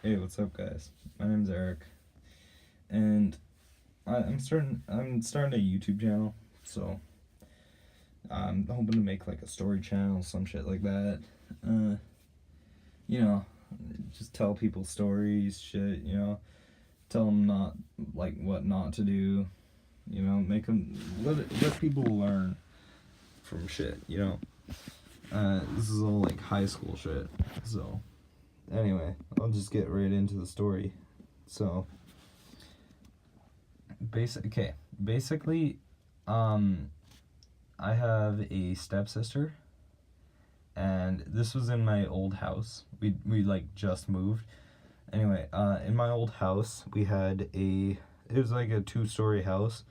Hey, what's up, guys? My name's Eric, and I'm starting a YouTube channel, so I'm hoping to make like a story channel, some shit like that. Uh, you know, just tell people stories, shit. Tell them not like what not to do. Make them let people learn from shit. This is all like high school shit. So anyway, I'll just get right into the story. So basically, um, I have a stepsister, and this was in my old house. We like just moved. Anyway, in my old house, we had it was like a 2-story house.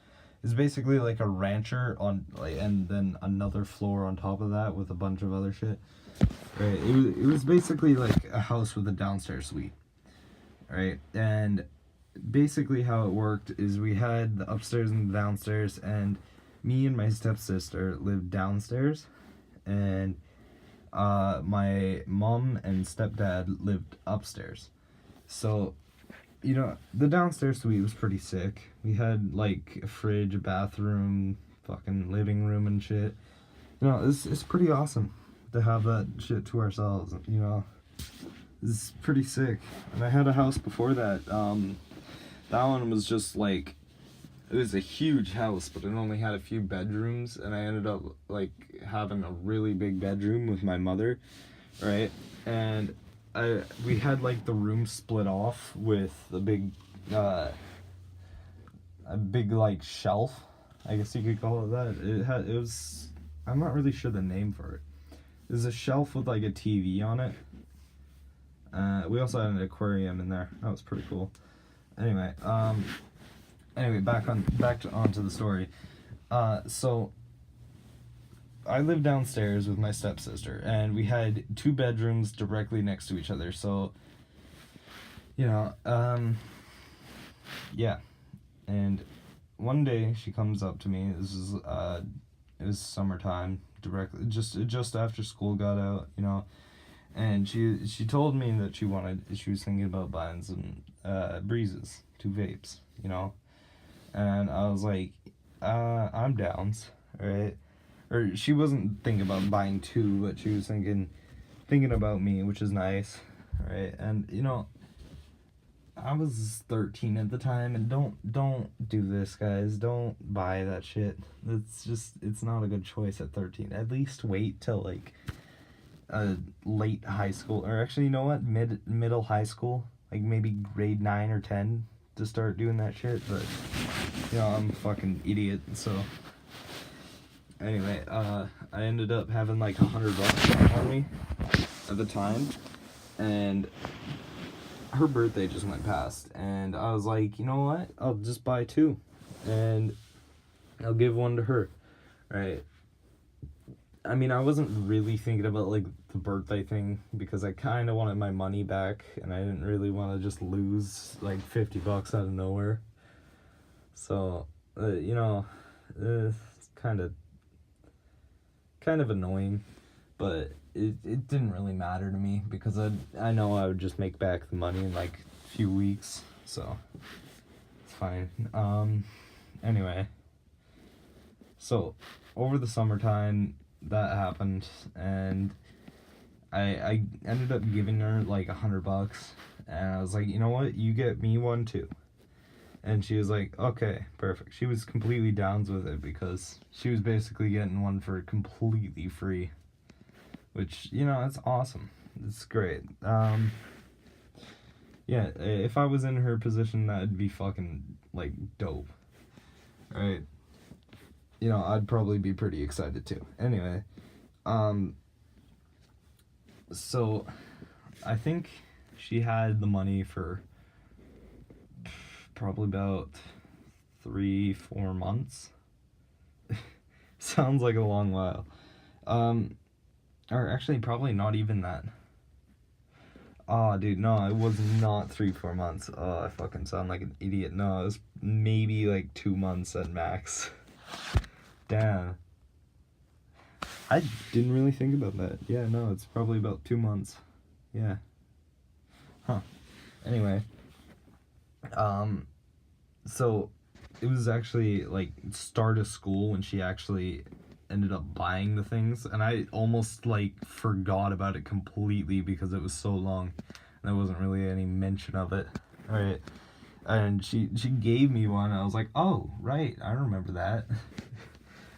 It's basically like a rancher on like, and then another floor on top of that with a bunch of other shit. Right. It was basically like a house with a downstairs suite. Right. And basically how it worked is we had the upstairs and the downstairs, and me and my stepsister lived downstairs, and my mom and stepdad lived upstairs. So the downstairs suite was pretty sick. We had like a fridge, a bathroom, fucking living room and shit. It's pretty awesome to have that shit to ourselves. It's pretty sick. And I had a house before that. That one was just like, it was a huge house, but it only had a few bedrooms, and I ended up like having a really big bedroom with my mother, right? And we had like the room split off with a big like shelf, I guess you could call it that. It was, I'm not really sure the name for it. It was a shelf with like a TV on it. We also had an aquarium in there. That was pretty cool. Anyway, onto the story. So I lived downstairs with my stepsister, and we had 2 bedrooms directly next to each other. So, yeah. And one day she comes up to me. It was summertime, directly just after school got out, and she told me that she was thinking about buying some breezes, 2 vapes, and I was like, I'm downs, right? Or she wasn't thinking about buying 2, but she was thinking about me, which is nice, right? And I was 13 at the time, and don't do this, guys. Don't buy that shit. It's not a good choice at 13. At least wait till like late high school, or actually, you know what, middle high school, like maybe grade 9 or 10 to start doing that shit. But I'm a fucking idiot. So anyway, I ended up having like $100 on me at the time, and her birthday just went past, and I was like, you know what, I'll just buy 2, and I'll give 1 to her, right? I mean, I wasn't really thinking about like the birthday thing, because I kind of wanted my money back, and I didn't really want to just lose like $50 out of nowhere. So it's kind of annoying, but it didn't really matter to me, because I know I would just make back the money in like a few weeks, so it's fine. Anyway, so over the summertime that happened, and I ended up giving her like $100, and I was like, you know what, you get me 1 too. And she was like, okay, perfect. She was completely downs with it, because she was basically getting 1 for completely free, which, it's awesome. It's great. Yeah, if I was in her position, that'd be fucking, like, dope. Right? I'd probably be pretty excited too. Anyway, so I think she had the money for probably about 3-4 months. Sounds like a long while. Or actually, probably not even that. Oh, dude, no, it was not 3-4 months. Oh, I fucking sound like an idiot. No, it was maybe like 2 months at max. Damn. I didn't really think about that. Yeah, no, it's probably about 2 months. Yeah. Huh. Anyway, so it was actually like start of school when she actually ended up buying the things, and I almost like forgot about it completely because it was so long and there wasn't really any mention of it. All right. And she gave me one. I was like, oh right, I remember that.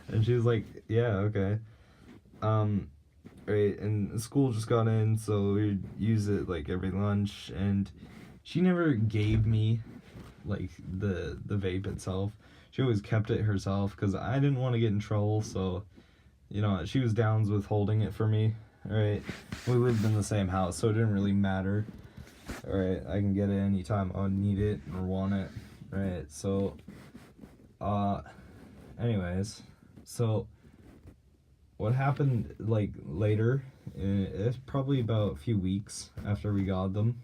And she was like, yeah, okay. Right, and school just got in, so we'd use it like every lunch, and she never gave me like the vape itself. She always kept it herself because I didn't want to get in trouble, so you know, she was downs with holding it for me. Right, we lived in the same house, so it didn't really matter. All right, I can get it anytime I need it or want it. Right, so anyways, so what happened like later, it's probably about a few weeks after we got them.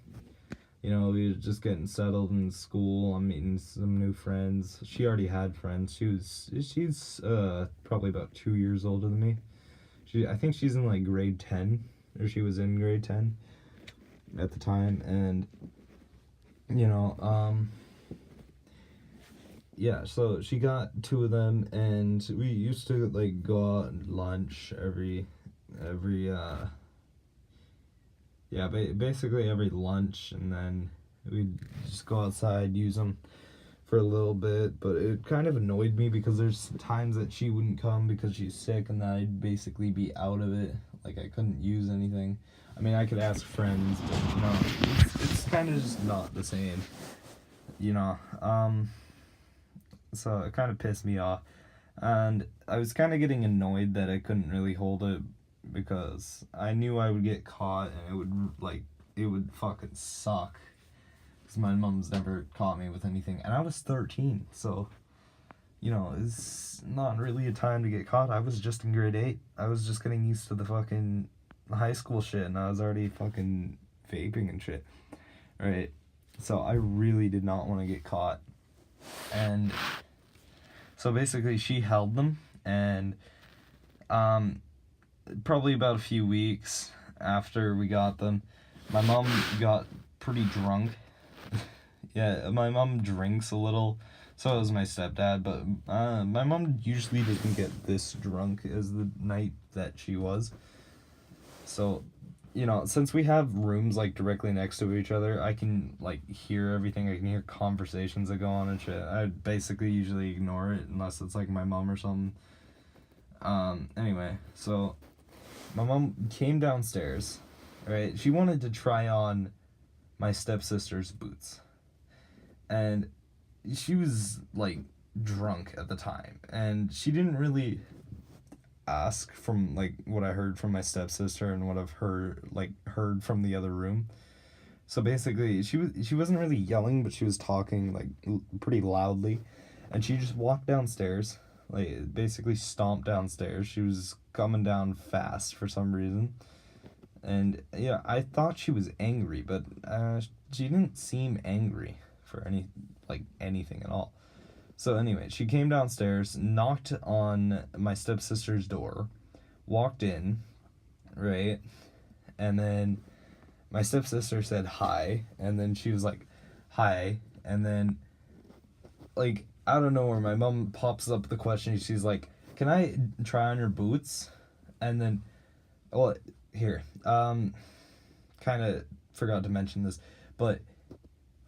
You know, we were just getting settled in school. I'm meeting some new friends. She already had friends. She's probably about 2 years older than me. I think she's in like grade 10, or she was in grade 10 at the time. And you know, yeah, so she got two of them, and we used to like go out and lunch every basically every lunch, and then we'd just go outside, use them for a little bit. But it kind of annoyed me because there's times that she wouldn't come because she's sick, and then I'd basically be out of it, like I couldn't use anything. I mean, I could ask friends, but you know, it's kind of just not the same, you know. So it kind of pissed me off, and I was kind of getting annoyed that I couldn't really hold it because I knew I would get caught, and it would fucking suck because my mom's never caught me with anything, and I was 13, so you know, it's not really a time to get caught. I was just in grade 8. I was just getting used to the fucking high school shit, and I was already fucking vaping and shit, right? So I really did not want to get caught. And so basically she held them, and probably about a few weeks after we got them, my mom got pretty drunk. Yeah, my mom drinks a little, so does my stepdad, but my mom usually doesn't get this drunk as the night that she was. So, you know, since we have rooms like directly next to each other, I can like hear everything. I can hear conversations that go on and shit. I basically usually ignore it unless it's like my mom or something. Anyway, so my mom came downstairs, right? She wanted to try on my stepsister's boots. And she was like drunk at the time, and she didn't really ask from like what I heard from my stepsister and what I've heard from the other room. So basically, she wasn't really yelling, but she was talking like pretty loudly, and she just walked downstairs, like basically stomped downstairs. She was coming down fast for some reason, and yeah, I thought she was angry, but she didn't seem angry for anything at all. So anyway, she came downstairs, knocked on my stepsister's door, walked in, right? And then my stepsister said hi, and then she was like, hi, and then like out of nowhere my mom pops up the question. She's like, can I try on your boots? And then, well, here, kind of forgot to mention this, but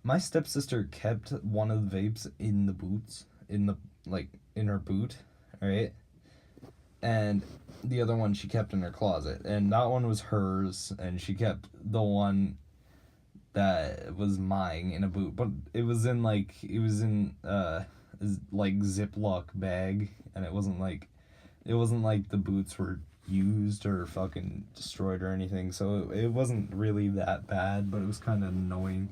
my stepsister kept one of the vapes in the boots, in her boot, right? And the other one she kept in her closet, and that one was hers, and she kept the one that was mine in a boot, but it was in like Ziploc bag, and it wasn't like the boots were used or fucking destroyed or anything, so it wasn't really that bad, but it was kind of annoying.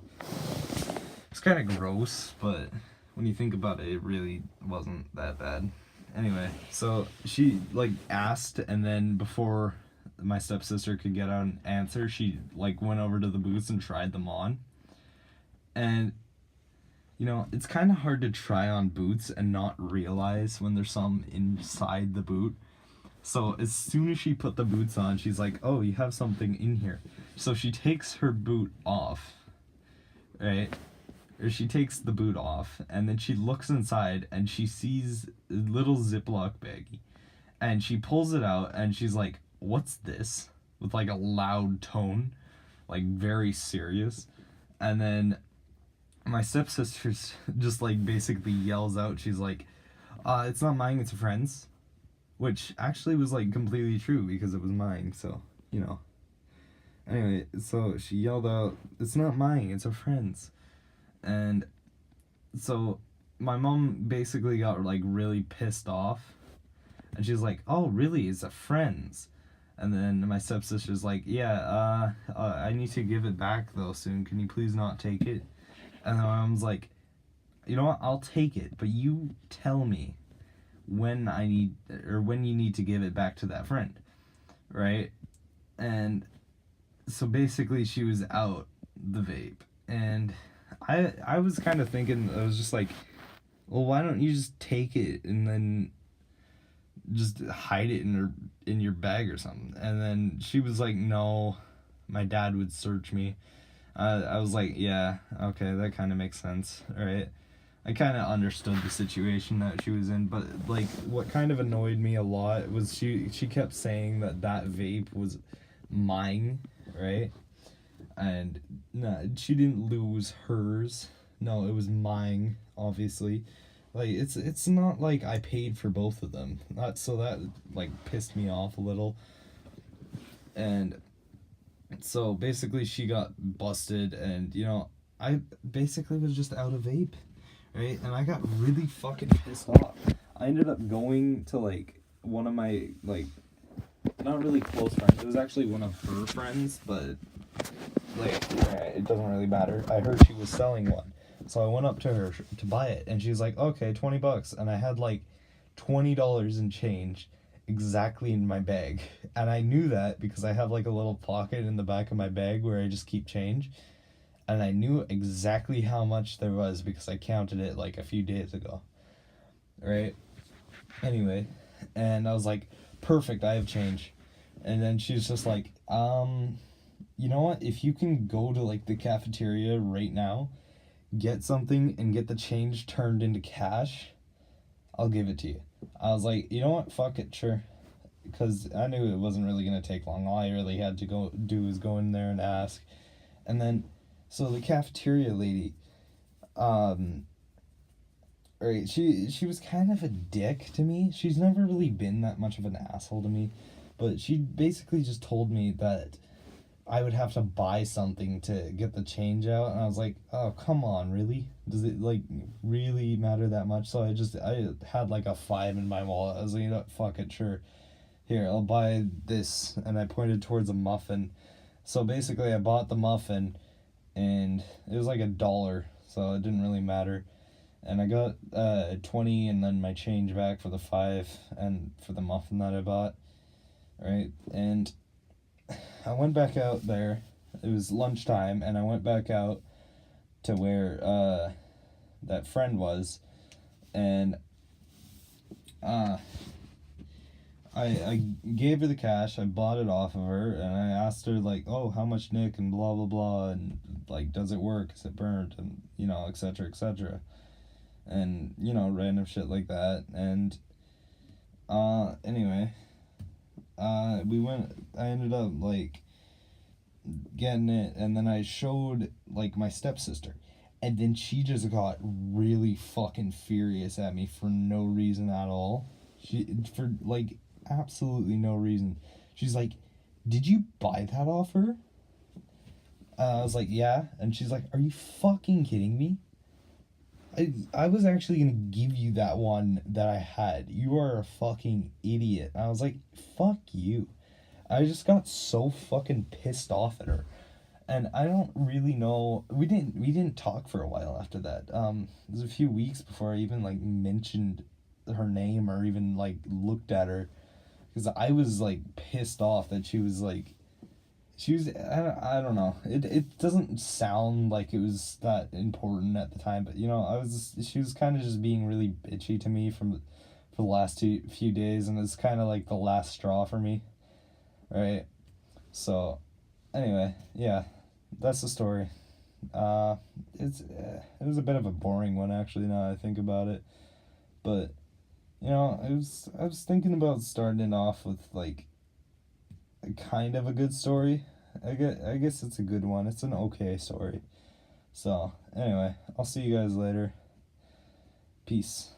It's kind of gross, but when you think about it, it really wasn't that bad. Anyway, so she like asked, and then before my stepsister could get out an answer, she like went over to the boots and tried them on. And you know, it's kind of hard to try on boots and not realize when there's some inside the boot. So as soon as she put the boots on, she's like, oh, you have something in here. So she takes her boot off, right? Or she takes the boot off, and then she looks inside, and she sees a little Ziploc baggie, and she pulls it out, and she's like, "What's this?" With like a loud tone, like very serious, and then my stepsister just like basically yells out, she's like, "It's not mine, it's a friend's," which actually was like completely true because it was mine, so you know. Anyway, so she yelled out, "It's not mine, it's a friend's." And so my mom basically got like really pissed off, and she's like, "Oh, really? It's a friend's?" And then my stepsister's like, "Yeah, I need to give it back though soon. Can you please not take it?" And my mom's like, "You know what? I'll take it, but you tell me when I need or when you need to give it back to that friend, right?" And so basically, she was out the vape, and I was kind of thinking, I was just like, well, why don't you just take it and then just hide it in your bag or something? And then she was like, no, my dad would search me. I was like, yeah, okay, that kind of makes sense, right? I kind of understood the situation that she was in, but like what kind of annoyed me a lot was she kept saying that vape was mine, right? And no, she didn't lose hers. No, it was mine, obviously. Like it's not like I paid for both of them. That like pissed me off a little. And so basically she got busted, and you know, I basically was just out of vape, right? And I got really fucking pissed off. I ended up going to like one of my like not really close friends. It was actually one of her friends, but like it doesn't really matter. I heard she was selling one, so I went up to her to buy it, and she's like, "Okay, $20," and I had like $20 in change, exactly in my bag, and I knew that because I have like a little pocket in the back of my bag where I just keep change, and I knew exactly how much there was because I counted it like a few days ago, right? Anyway, and I was like, "Perfect, I have change," and then she's just like, you know what? If you can go to like the cafeteria right now, get something and get the change turned into cash, I'll give it to you. I was like, you know what? Fuck it, sure. Because I knew it wasn't really going to take long. All I really had to go do was go in there and ask. And then, so the cafeteria lady, right, she was kind of a dick to me. She's never really been that much of an asshole to me. But she basically just told me that I would have to buy something to get the change out, and I was like, oh, come on, really? Does it like really matter that much? So I had like a 5 in my wallet. I was like, you know, fuck it, sure. Here, I'll buy this, and I pointed towards a muffin. So basically, I bought the muffin, and it was like $1, so it didn't really matter. And I got 20, and then my change back for the 5 and for the muffin that I bought, right? And I went back out there. It was lunchtime, and I went back out to where that friend was, and I gave her the cash. I bought it off of her, and I asked her like, "Oh, how much, Nick?" and blah blah blah, and like, "Does it work? Is it burnt?" and you know, etc. etc. And you know, random shit like that. And anyway, we went. I ended up like getting it, and then I showed like my stepsister, and then she just got really fucking furious at me for no reason at all. For like absolutely no reason. She's like, "Did you buy that off her?" I was like, "Yeah," and she's like, "Are you fucking kidding me? I was actually gonna give you that one that I had. You are a fucking idiot." I was like, "Fuck you." I just got so fucking pissed off at her. And I don't really know. We didn't talk for a while after that. It was a few weeks before I even like mentioned her name or even like looked at her, because I was like pissed off that she was I don't know. It doesn't sound like it was that important at the time, but you know, she was kind of just being really bitchy to me for the last few days, and it's kind of like the last straw for me, right? So, anyway, yeah, that's the story. It was a bit of a boring one actually. Now that I think about it, but I was thinking about starting it off with like a kind of a good story. I guess it's a good one. It's an okay story. So anyway, I'll see you guys later. Peace.